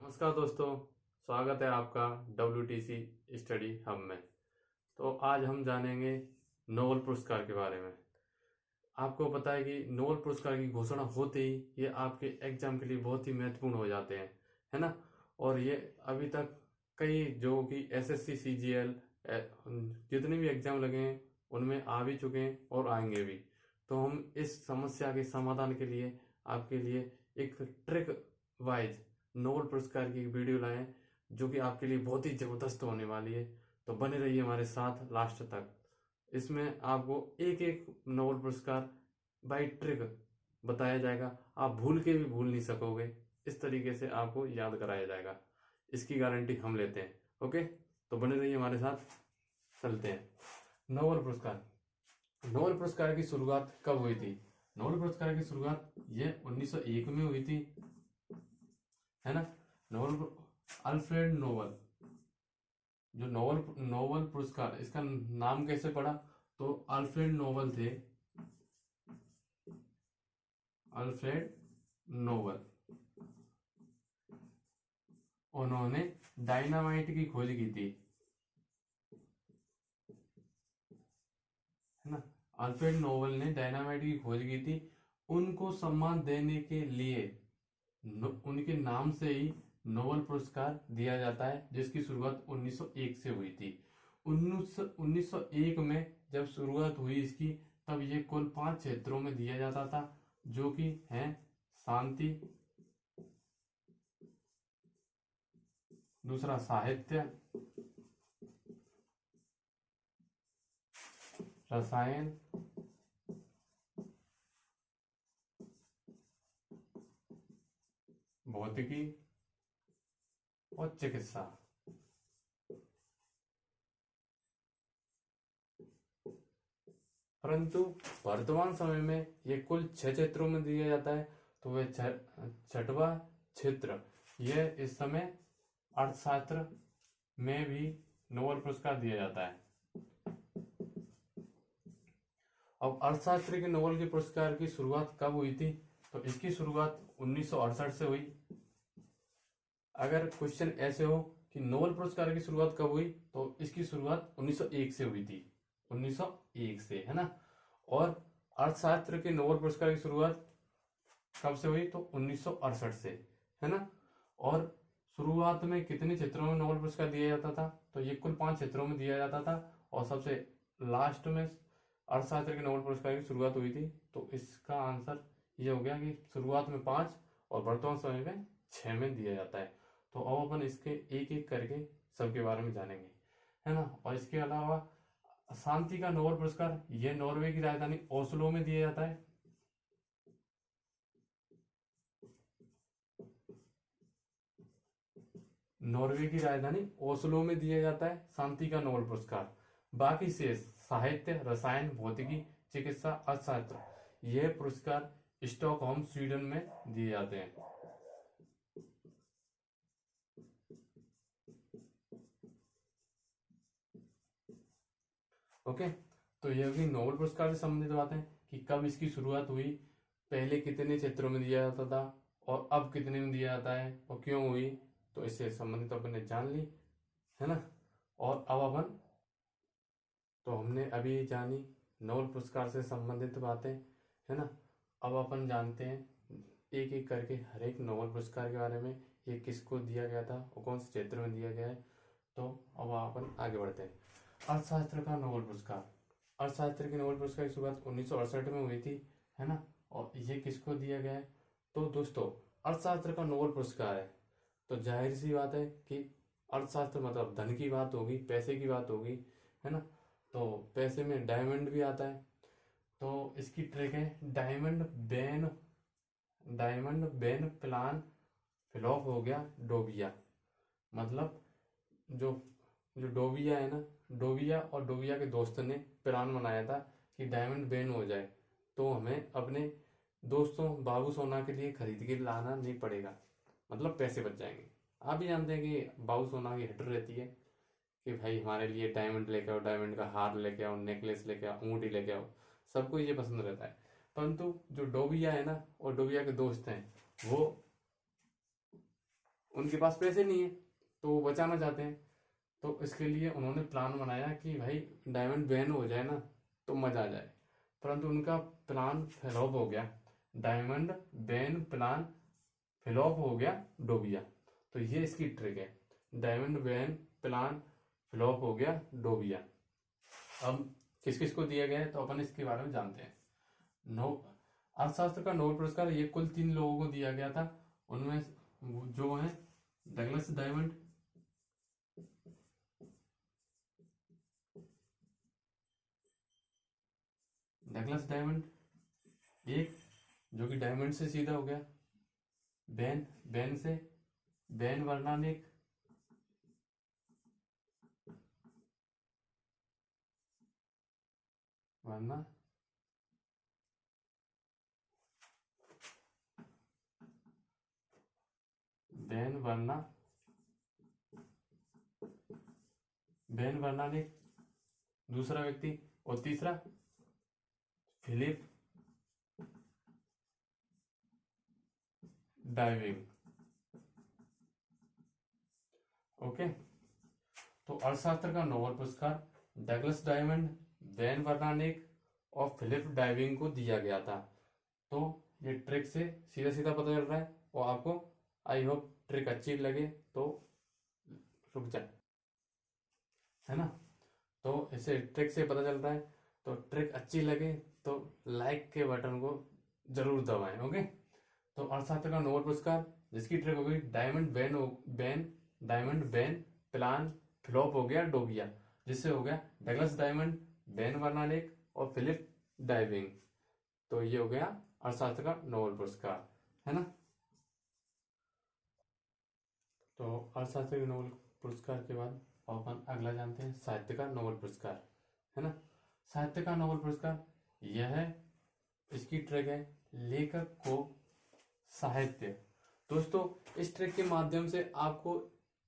नमस्कार दोस्तों, स्वागत है आपका WTC स्टडी हब में। तो आज हम जानेंगे नोबेल पुरस्कार के बारे में। आपको पता है कि नोबेल पुरस्कार की घोषणा होते ही ये आपके एग्जाम के लिए बहुत ही महत्वपूर्ण हो जाते हैं, है ना। और ये अभी तक कई जो कि SSC CGL जितने भी एग्जाम लगे हैं उनमें आ भी चुके हैं और आएंगे भी। तो हम इस समस्या के समाधान के लिए आपके लिए एक ट्रिक वाइज नोबेल पुरस्कार की एक वीडियो लाए हैं, जो कि आपके लिए बहुत ही जबरदस्त होने वाली है। तो बने रहिए हमारे साथ लास्ट तक। इसमें आपको एक एक नोबेल पुरस्कार बाई ट्रिक बताया जाएगा। आप भूल के भी भूल नहीं सकोगे, इस तरीके से आपको याद कराया जाएगा। इसकी गारंटी हम लेते हैं। ओके, तो बने रहिए हमारे साथ। चलते हैं। नोबेल पुरस्कार। नोबेल पुरस्कार की शुरुआत कब हुई थी? नोबेल पुरस्कार की शुरुआत ये 1901 में हुई थी, है ना। नोबेल अल्फ्रेड नोबल, जो नोबेल नोबेल पुरस्कार, इसका नाम कैसे पड़ा? तो अल्फ्रेड नोबल थे, अल्फ्रेड नोबल। उन्होंने डायनामाइट की खोज की थी, है ना। अल्फ्रेड नोबल ने डायनामाइट की खोज की थी। उनको सम्मान देने के लिए उनके नाम से ही नोबेल पुरस्कार दिया जाता है, जिसकी शुरुआत 1901 से हुई थी। 1901 में जब शुरुआत हुई इसकी, तब ये कुल 5 क्षेत्रों में दिया जाता था, जो कि हैं शांति, दूसरा साहित्य, रसायन, भौतिकी और चिकित्सा। परंतु वर्तमान समय में ये कुल 6 क्षेत्रों में दिया जाता है। तो वह छठवां क्षेत्र, यह इस समय अर्थशास्त्र में भी नोबेल पुरस्कार दिया जाता है। अब अर्थशास्त्र के नोबेल के पुरस्कार की शुरुआत कब हुई थी? तो इसकी शुरुआत 1968 से हुई। अगर क्वेश्चन ऐसे हो कि नोबेल पुरस्कार की शुरुआत कब हुई, तो इसकी शुरुआत 1901 से हुई थी, 1901 से, है ना। और अर्थशास्त्र के नोबेल पुरस्कार की शुरुआत कब से हुई? तो 1968 से, है ना। और शुरुआत में कितने क्षेत्रों में नोबेल पुरस्कार दिया जाता था? तो ये कुल 5 क्षेत्रों में दिया जाता था, और सबसे लास्ट में अर्थशास्त्र के नोबेल पुरस्कार की शुरुआत हुई थी। तो इसका आंसर ये हो गया कि शुरुआत में 5 और वर्तमान समय में 6 में दिया जाता है। तो अब अपन इसके एक एक करके सबके बारे में जानेंगे, है ना। और इसके अलावा शांति का नोबेल पुरस्कार, यह नॉर्वे की राजधानी ओस्लो में दिया जाता है। नॉर्वे की राजधानी ओस्लो में दिया जाता है शांति का नोबेल पुरस्कार। बाकी शेष साहित्य, रसायन, भौतिकी, चिकित्सा, अर्थशास्त्र, यह पुरस्कार स्टॉकहोम स्वीडन में दिए जाते हैं। ओके, तो यह भी नोबेल पुरस्कार से संबंधित बातें कि कब इसकी शुरुआत हुई, पहले कितने क्षेत्रों में दिया जाता था, और अब कितने में दिया जाता है, और क्यों हुई। तो इससे संबंधित अपन ने जान ली, है ना। और अब अपन, तो हमने अभी जानी नोबेल पुरस्कार से संबंधित बातें, है ना। अब अपन जानते हैं एक एक करके हर एक नोबेल पुरस्कार के बारे में, ये किसको दिया गया था और कौन से क्षेत्र में दिया गया है। तो अब अपन आगे बढ़ते हैं। अर्थशास्त्र का नोबेल पुरस्कार। अर्थशास्त्र के नोबेल पुरस्कार की शुरुआत 1968 में हुई थी, है ना। और ये किसको दिया गया है? तो दोस्तों, अर्थशास्त्र का नोबेल पुरस्कार है, तो जाहिर सी बात है कि अर्थशास्त्र मतलब धन की बात होगी, पैसे की बात होगी, है ना। तो पैसे में डायमंड भी आता है। तो इसकी ट्रिक है डायमंड बेन प्लान फ्लॉप हो गया डोबिया। मतलब जो जो डोबिया है ना, डोबिया और डोबिया के दोस्त ने प्लान बनाया था कि डायमंड बैन हो जाए तो हमें अपने दोस्तों बाबू सोना के लिए खरीद के लाना नहीं पड़ेगा, मतलब पैसे बच जाएंगे। आप भी जानते हैं कि बाबू सोना की हिट रहती है कि भाई हमारे लिए डायमंड लेके आओ, डायमंड का हार लेके आओ, नेकलेस लेके आओ, अंगूठी लेके आओ, सबको ये पसंद रहता है। परंतु जो डोबिया है ना और डोबिया के दोस्त हैं, वो उनके पास पैसे नहीं है तो वो बचाना चाहते हैं। तो इसके लिए उन्होंने प्लान बनाया कि भाई डायमंड बैन हो जाए ना तो मजा आ जाए, परंतु उनका प्लान फ्लॉप हो गया। डायमंड बैन प्लान फ्लॉप हो गया, डोबिया। तो ये इसकी ट्रिक है, डायमंड बैन प्लान फ्लॉप हो गया, डोबिया। अब किस किस को दिया गया है तो अपन इसके बारे में जानते हैं। नो अर्थशास्त्र का नोबेल पुरस्कार ये कुल 3 लोगों को दिया गया था। उनमें जो है डगलस डायमंड, डगलस डायमंड एक, जो कि डायमंड से सीधा हो गया। बैन बैन से बैन वर्नानिक, वरना बैन वर्ना बैन वर्नानिक दूसरा व्यक्ति, और तीसरा फिलिप डाइविंग। ओके, तो अर्थशास्त्र का नोबेल पुरस्कार डगलस डायमंड, बैन वर्नानिक और फिलिप डाइविंग को दिया गया था। तो ये ट्रिक से सीधा सीधा पता चल रहा है, और आपको आई होप ट्रिक अच्छी लगे तो रुक जाए, है ना। तो इसे ट्रिक से पता चल रहा है, तो ट्रिक अच्छी लगे तो लाइक के बटन को जरूर दबाएं। ओके, तो अर्थशास्त्र का नोबेल पुरस्कार जिसकी ट्रिक हो गई डायमंड बैन प्लान फ्लॉप हो गया, डोबिया, जिससे हो गया डगलस डायमंड, बैन वर्नानिक और फिलिप डाइविंग। तो ये हो गया अर्थशास्त्र का नोबेल पुरस्कार, है ना। तो अर्थशास्त्र के नोबेल पुरस्कार के बाद अपन अगला जानते हैं साहित्य का नोबेल पुरस्कार, है ना। साहित्य का नोबेल पुरस्कार यह है, इसकी ट्रिक है लेखक को साहित्य। दोस्तों इस ट्रिक के माध्यम से आपको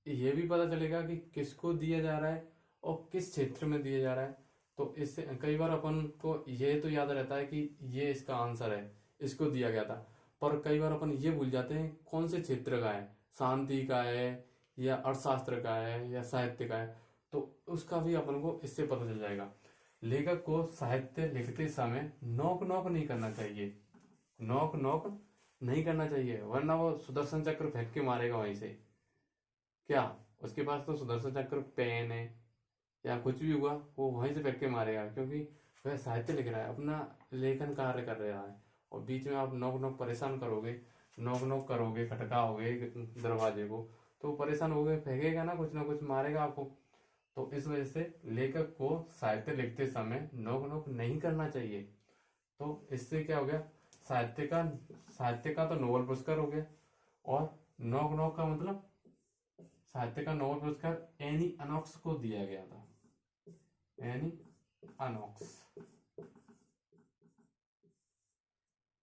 यह भी पता चलेगा कि किसको दिया जा रहा है और किस क्षेत्र में दिया जा रहा है। तो इससे कई बार अपन को ये तो याद रहता है कि ये इसका आंसर है, इसको दिया गया था, पर कई बार अपन ये भूल जाते हैं कौन से क्षेत्र का है, शांति का है या अर्थशास्त्र का है या साहित्य का है। तो उसका भी अपन को इससे पता चल जाएगा। लेखक को साहित्य लिखते समय नोक नोक नहीं करना चाहिए, नोक नोक नहीं करना चाहिए, वरना वो सुदर्शन चक्र फेंक के मारेगा वहीं से। क्या उसके पास तो सुदर्शन चक्र पेन है या कुछ भी हुआ वो वहीं से फेंक के मारेगा, क्योंकि वह साहित्य लिख रहा है, अपना लेखन कार्य कर रहा है। और बीच में आप नोक नोक परेशान करोगे, नोक नोक करोगे, खटकाओगे दरवाजे को, तो परेशान हो गए, फेंकेगा ना कुछ मारेगा आपको। तो इस वजह से लेखक को साहित्य लिखते समय नोक नोक नहीं करना चाहिए। तो इससे क्या हो गया, साहित्य का तो नोबेल पुरस्कार हो गया, और नोक नोक का मतलब साहित्य का नोबेल पुरस्कार एनी अनोक्स को दिया गया था, एनी अनोक्स।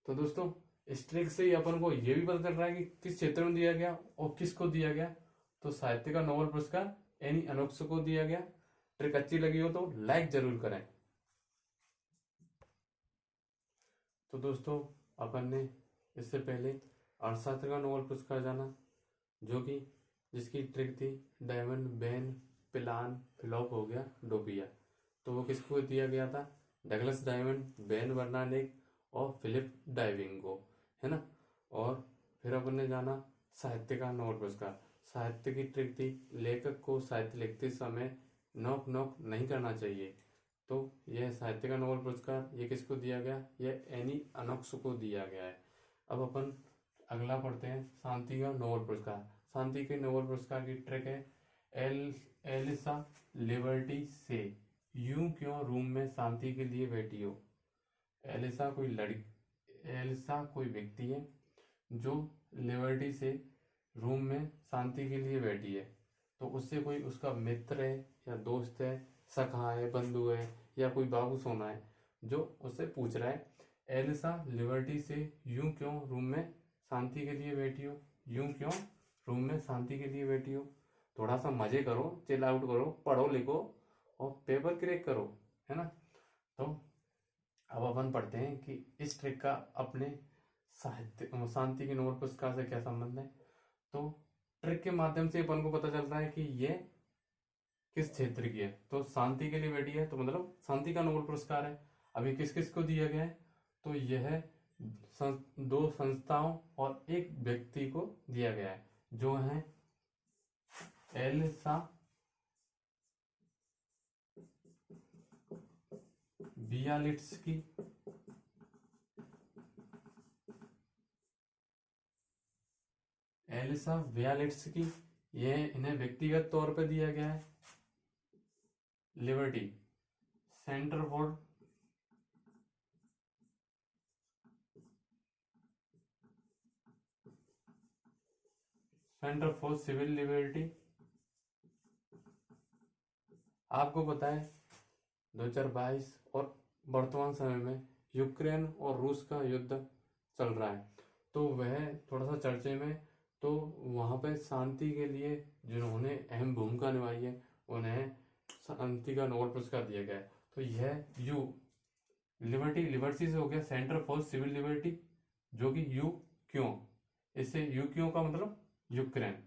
तो दोस्तों इस ट्रिक से ही अपन को यह भी पता चल रहा है कि किस क्षेत्र में दिया गया और किसको दिया गया। तो साहित्य का नोबेल पुरस्कार एनी अनोक्स को दिया गया। ट्रिक अच्छी लगी हो तो लाइक जरूर करें। तो दोस्तों अपन ने इससे पहले अर्थशास्त्र का नोबेल पुरस्कार जाना, जो कि जिसकी ट्रिक थी डायमंड बैन प्लान फ्लॉप हो गया, डोबिया। तो वो किसको दिया गया था, डगलस डायमंड, बैन वर्नानिक और फिलिप डाइविंग को, है ना। और फिर अपन ने जाना साहित्य का नोबेल पुरस्कार। साहित्य की ट्रिक थी लेखक को साहित्य लिखते समय नोक नोक नहीं करना चाहिए। तो यह साहित्य का नोबेल पुरस्कार ये किसको दिया गया, यह एनी अनोक्स को दिया गया है। अब अपन अगला पढ़ते हैं शांति का नोबेल पुरस्कार। शांति के नोबेल पुरस्कार की ट्रिक है एलिसा लिबर्टी से यूं क्यों रूम में शांति के लिए बैठी हो। एलिसा कोई व्यक्ति है जो लिबर्टी से रूम में शांति के लिए बैठी है। तो उससे कोई उसका मित्र है या दोस्त है, सखा है, बंधु है या कोई बाबू सोना है, जो उससे पूछ रहा है एलिसा लिबर्टी से यूं क्यों रूम में शांति के लिए बैठी हो, यूं क्यों रूम में शांति के लिए बैठी हो। थोड़ा सा मजे करो, चिल आउट करो, पढ़ो लिखो और पेपर क्रैक करो, है ना। तो अब अपन पढ़ते हैं कि इस ट्रिक का अपने साहित्य शांति के नोबेल पुरस्कार से क्या संबंध है। तो ट्रिक के माध्यम से अपन को पता चलता है कि ये किस क्षेत्र की है। तो शांति के लिए बैठी है, तो मतलब शांति का नोबेल पुरस्कार है। अभी किस किस को दिया गया है, तो यह दो संस्थाओं और एक व्यक्ति को दिया गया है, जो है एलिसा बियालिट्स्की, एलिसा बियालिट्स्की, यह इन्हें व्यक्तिगत तौर पर दिया गया है। Liberty centre for civil liberty. आपको पता है 2022 और वर्तमान समय में यूक्रेन और रूस का युद्ध चल रहा है, तो वह थोड़ा सा चर्चे में। तो वहाँ पे शांति के लिए जिन्होंने अहम भूमिका निभाई है उन्हें शांति का नोबेल पुरस्कार दिया गया है। तो यह लिबर्टी से हो गया सेंटर फॉर सिविल लिबर्टी, जो कि यू क्यों, इससे यू क्यों का मतलब यूक्रेन।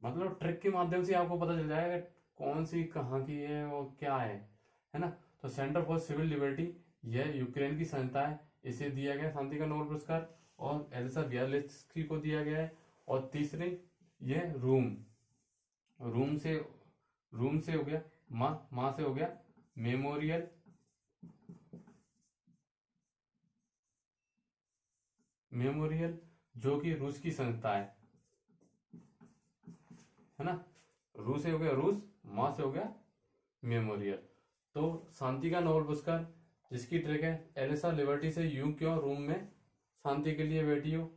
मतलब ट्रिक के माध्यम से आपको पता चल जाएगा कौन सी कहाँ की है और क्या है ना। तो सेंटर फॉर सिविल लिबर्टी यह यूक्रेन की संस्था है, इसे दिया गया शांति का नोबेल पुरस्कार, और एलिसा बियालित्स्की को दिया गया है। और तीसरे यह रूम से हो गया माँ से हो गया मेमोरियल, जो कि रूस की संस्था है ना। रूस से हो गया रूस, माँ से हो गया मेमोरियल। तो शांति का नोबेल पुरस्कार जिसकी ट्रिक है एलिसा लिबर्टी से यूं क्यों रूम में शांति के लिए बैठी हो,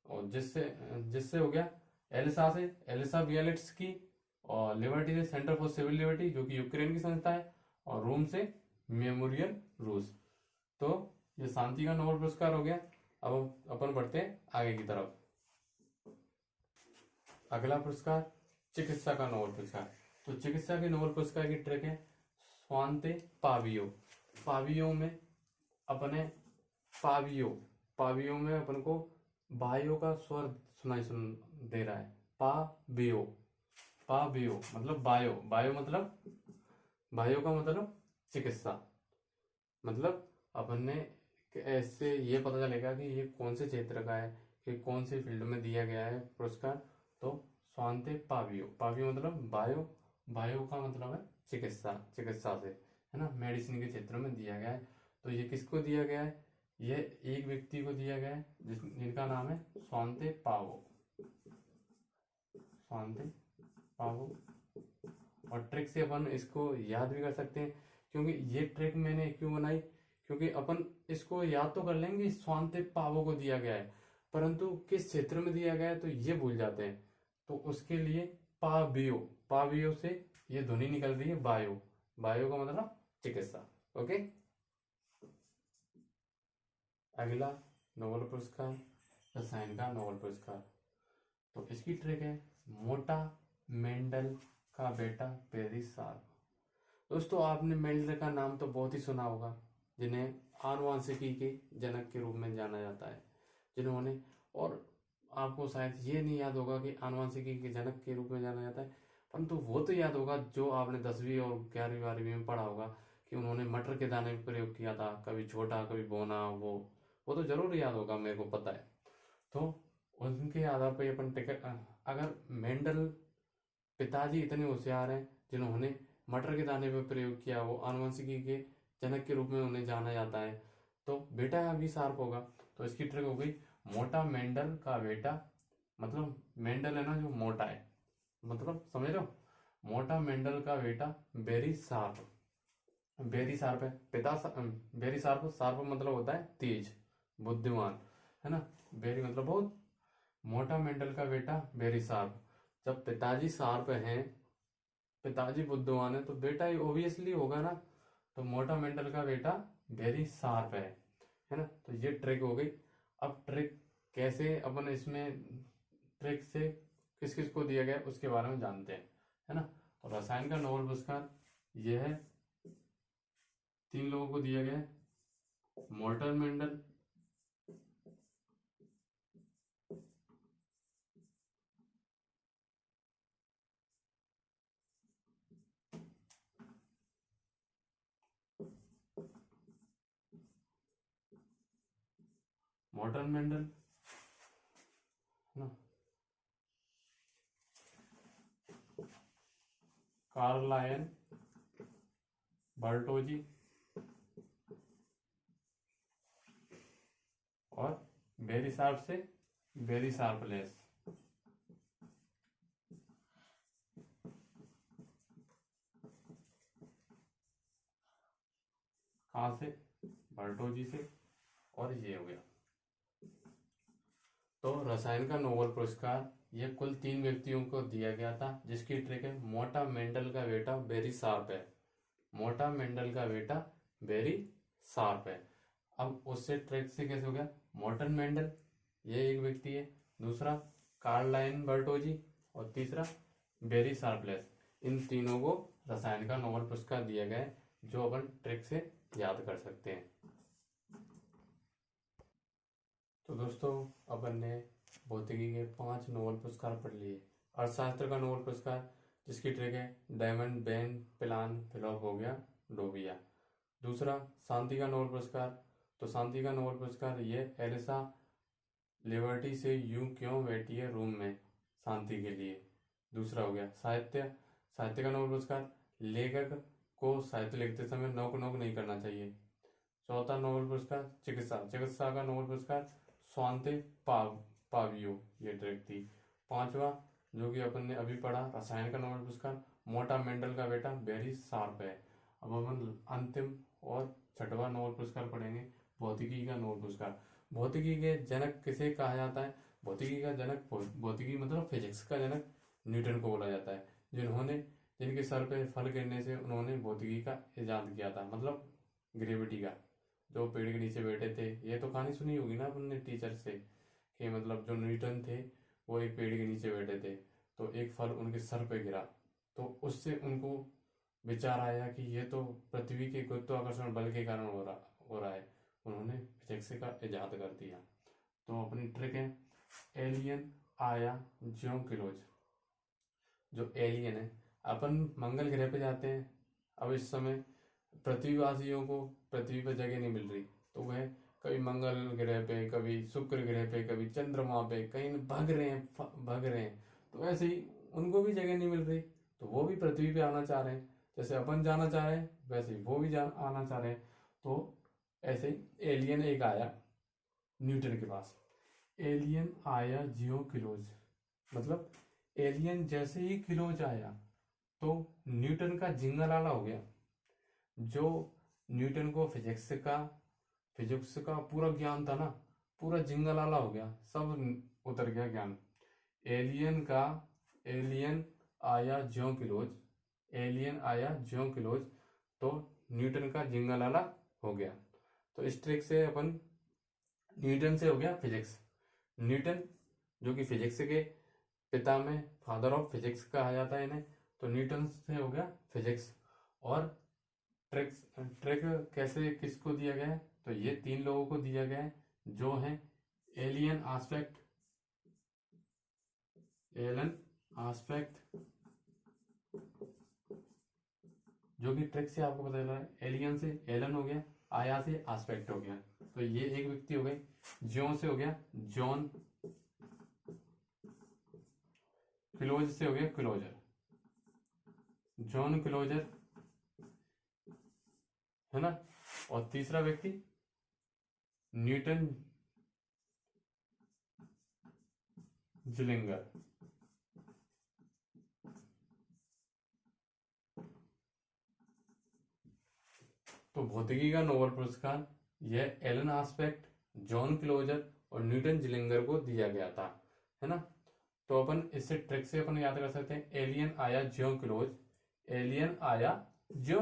और जिससे हो गया एलिसा बियालिट्स्की, और लिबर्टी से सेंटर फॉर सिविल लिबर्टी जो कि यूक्रेन की संस्था है, और रोम से मेमोरियल रूस। तो ये शांति का नोबेल पुरस्कार हो गया। अब अपन बढ़ते हैं आगे की तरफ। अगला पुरस्कार चिकित्सा का नोबेल पुरस्कार। तो चिकित्सा के नोबेल पुरस्कार की ट्रिक है स्वांते पावियो में अपने पावियो में अपन को बायो का स्वर सुन दे रहा है। पावियो मतलब बायो का मतलब चिकित्सा। मतलब अपन ने ऐसे ये पता चलेगा कि ये कौन से क्षेत्र का है, कि कौन से फील्ड में दिया गया है पुरस्कार। तो स्वांते पावियो मतलब बायो का मतलब है चिकित्सा से, है ना, मेडिसिन के क्षेत्र में दिया गया है। तो ये किसको दिया गया है, ये एक व्यक्ति को दिया गया है जिनका नाम है स्वांते पावो। और ट्रिक से अपन इसको याद भी कर सकते हैं, क्योंकि ये ट्रिक मैंने क्यों बनाई, क्योंकि अपन इसको याद तो कर लेंगे स्वांते पावो को दिया गया है, परंतु किस क्षेत्र में दिया गया है तो ये भूल जाते हैं। तो उसके लिए पावियो से ये ध्वनि निकल रही है बायो का मतलब चिकित्सा। ओके। अगला नोबेल पुरस्कार रसायन का नोबेल पुरस्कार। तो इसकी ट्रिक है मोटा मेंडल का बेटा पेरिसार। दोस्तों आपने मेंडल का नाम तो बहुत ही सुना होगा, जिन्हें आनुवांशिकी के जनक के रूप में जाना जाता है, जिन्होंने, और आपको शायद ये नहीं याद होगा कि आनुवांशिकी के जनक के रूप में जाना जाता है, परंतु वो तो याद होगा जो आपने 10वीं और 11वीं 12वीं में पढ़ा होगा कि उन्होंने मटर के दाने पर प्रयोग किया था, कभी छोटा कभी बोना। वो तो जरूर याद होगा, मेरे को पता है। तो उनके आधार पर अपन टिकट, अगर मेंडल पिताजी इतने होशियार हैं जिन्होंने मटर के दाने पर प्रयोग किया, वो आनुवंशिकी के जनक के रूप में उन्हें जाना जाता है, तो बेटा भी शार्प होगा। तो इसकी ट्रिक हो गई मोटा मेंडल का बेटा, मतलब मेंडल है ना जो मोटा है, मतलब समझ लो, मोटा मेंडल का बेटा वेरी शार्प है पिता। वेरी शार्प मतलब होता है तेज, बुद्धिमान, है ना। वेरी मतलब बहुत, मोटा मेंडल का बेटा वेरी शार्प। जब पिताजी शार्प हैं, पिताजी बुद्धिमान है, तो बेटा ही ओबियसली होगा ना। तो मोटा मेंडल का बेटा वेरी शार्प है ना। तो ये ट्रिक हो गई। अब ट्रिक कैसे अपन इसमें ट्रिक से किस किस को दिया गया उसके बारे में जानते हैं, है ना। तो रसायन का नोबेल पुरस्कार यह है 3 लोगों को दिया गया है, मोल्टन मेंडल, मॉर्टन मेंडल, है ना, कार्ल लायन बर्टोजी और बेरी शार्प से बेरी शार्पलेस। कहाँ से? बर्टोजी से। और ये हो गया। तो रसायन का नोबेल पुरस्कार ये कुल 3 व्यक्तियों को दिया गया था, जिसकी ट्रिक है मोटा मेंडल का बेटा बेरी शार्प है। मोटा मेंडल का बेटा बेरी शार्प है। अब उससे ट्रिक से कैसे हो गया? मॉर्टन मेंडल ये एक व्यक्ति है, दूसरा कार्ल लाइन बर्टोजी और तीसरा बेरी शार्पलेस। इन तीनों को रसायन का नोबेल पुरस्कार दिया गया है, जो अपन ट्रिक से याद कर सकते हैं। तो दोस्तों अपन ने भौतिकी के 5 नोबेल पुरस्कार पढ़ लिए। अर्थशास्त्र का नोबेल पुरस्कार जिसकी ट्रिक है डायमंड बेन प्लान फिलॉप हो गया डोबिया। दूसरा शांति का नोबेल पुरस्कार, तो शांति का नोबेल पुरस्कार ये एलिसा लिबर्टी से यूं क्यों बैठी है रूम में शांति के लिए। दूसरा हो गया साहित्य, साहित्य का नोबेल पुरस्कार लेखक को साहित्य लिखते समय नोक नोक नहीं करना चाहिए। चौथा नोबेल पुरस्कार चिकित्सा, चिकित्सा का नोबेल पुरस्कार स्वांते पावियो ये ट्रिक थी। पांचवा जो कि अपन ने अभी पढ़ा रसायन का नोबेल पुरस्कार मोटा मेंडल का बेटा बेरी शार्प है। अब अपन अंतिम और छठवां नोबेल पुरस्कार पढ़ेंगे भौतिकी का नोबेल पुरस्कार। भौतिकी के जनक किसे कहा जाता है? भौतिकी का जनक, भौतिकी मतलब फिजिक्स का जनक न्यूटन को बोला जाता है, जिनके सर पे फल गिरने से उन्होंने भौतिकी का इजाद किया था, मतलब ग्रेविटी का। जो पेड़ के नीचे बैठे थे, ये तो कहानी सुनी होगी ना अपने टीचर से कि मतलब जो न्यूटन थे वो एक पेड़ के नीचे बैठे थे, तो एक फल उनके सर पे गिरा, तो उससे उनको विचार आया कि ये तो पृथ्वी के गुरुत्वाकर्षण बल के कारण हो रहा है। उन्होंने फिजिक्स का इजाद कर दिया। तो अपनी ट्रिक है एलियन आया ज्यों क्लोज। जो एलियन है, अपन मंगल ग्रह पे जाते हैं, अब इस समय पृथ्वीवासियों को पृथ्वी पर जगह नहीं मिल रही, तो वह कभी मंगल ग्रह पे, कभी शुक्र ग्रह पे, कभी चंद्रमा पे कहीं भाग रहे हैं। तो ऐसे ही उनको भी जगह नहीं मिल रही, तो वो भी पृथ्वी पे आना चाह रहे हैं। जैसे अपन जाना चाह रहे हैं वैसे ही वो भी आना चाह रहे हैं। तो ऐसे ही एलियन एक आया न्यूटन के पास। एलियन आया जियो क्लोज, मतलब एलियन जैसे ही क्लोज आया तो न्यूटन का जिंगलाला हो गया। जो न्यूटन को फिजिक्स का पूरा ज्ञान था ना, पूरा जिंगलाला हो गया, सब उतर गया ज्ञान। एलियन आया ज्यों क्लोज, तो न्यूटन का जिंगलाला हो गया। तो इस ट्रिक से अपन न्यूटन से हो गया फिजिक्स। न्यूटन जो कि फिजिक्स के पिता में फादर ऑफ फिजिक्स कहा जाता है इन्हें, तो न्यूटन से हो गया फिजिक्स। और ट्रिक कैसे किसको दिया गया है? तो ये 3 लोगों को दिया गया है, जो है एलन आस्पेक्ट, जो कि ट्रिक से आपको पता चला है एलियन से एलन हो गया, आया से आस्पेक्ट हो गया। तो ये एक व्यक्ति हो गए। ज्यों से हो गया जॉन, क्लोज से हो गया क्लोजर, जॉन क्लोजर, है ना। और तीसरा व्यक्ति न्यूटन जिलिंगर। तो भौतिकी का नोबेल पुरस्कार यह एलन आस्पेक्ट, जॉन क्लोजर और न्यूटन जिलिंगर को दिया गया था, है ना। तो अपन इससे ट्रिक से अपन याद कर सकते हैं एलियन आया ज्यों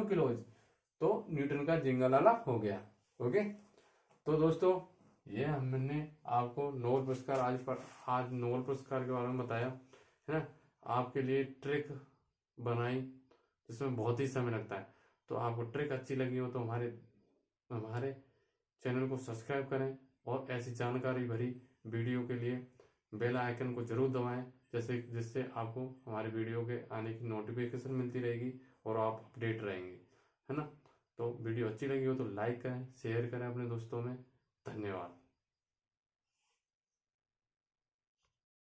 क्लोज, तो न्यूटन का जिंगलाला हो गया। ओके, तो दोस्तों ये हमने आपको नोबेल पुरस्कार आज नोबेल पुरस्कार के बारे में बताया, है ना। आपके लिए ट्रिक बनाई जिसमें बहुत ही समय लगता है। तो आपको ट्रिक अच्छी लगी हो तो हमारे चैनल को सब्सक्राइब करें और ऐसी जानकारी भरी वीडियो के लिए बेल आइकन को जरूर दबाएं, जिससे आपको हमारे वीडियो के आने की नोटिफिकेशन मिलती रहेगी और आप अपडेट रहेंगे, है ना। तो वीडियो अच्छी लगी हो तो लाइक करें, शेयर करें अपने दोस्तों में।